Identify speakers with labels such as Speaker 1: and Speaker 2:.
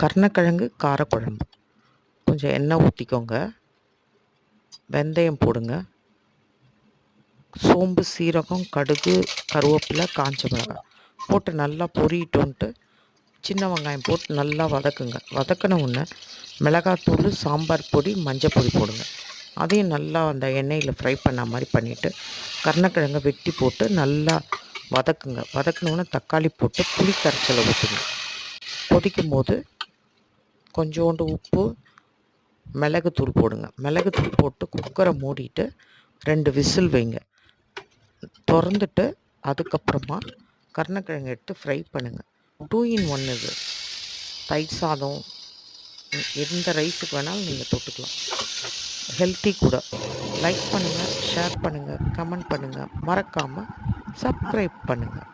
Speaker 1: கருணக்கிழங்கு காரக்குழம்பு. கொஞ்சம் எண்ணெய் ஊற்றிக்கோங்க, வெந்தயம் போடுங்க, சோம்பு, சீரகம், கடுகு, கருவேப்பிலை, காஞ்ச மிளகாய் போட்டு நல்லா பொரியட்டோன்ட்டு சின்ன வெங்காயம் போட்டு நல்லா வதக்குங்க. வதக்கின உடனே மிளகாத்தூள், சாம்பார் பொடி, மஞ்சள் பொடி போடுங்க. அதையும் நல்லா அந்த எண்ணெயில் ஃப்ரை பண்ண மாதிரி பண்ணிவிட்டு கருணக்கிழங்கை வெட்டி போட்டு நல்லா வதக்குங்க. வதக்கினோடனே தக்காளி போட்டு புளி கரைச்சலை ஊற்றுங்க. கொதிக்கும் போது கொஞ்சோண்டு உப்பு, மிளகுத்தூள் போடுங்க. மிளகுத்தூள் போட்டு குக்கரை மூடிட்டு 2 விசில் வைங்க. திறந்துட்டு அதுக்கப்புறமா கருணக்கிழங்கு எடுத்து ஃப்ரை பண்ணுங்கள். 2 in 1 இது. தயிர் சாதம் எந்த ரைஸுக்கு வேணாலும் நீங்கள் தொட்டுக்கலாம். ஹெல்த்தி கூட. லைக் பண்ணுங்கள், ஷேர் பண்ணுங்கள், கமெண்ட் பண்ணுங்கள், மறக்காமல் சப்ஸ்கிரைப் பண்ணுங்கள்.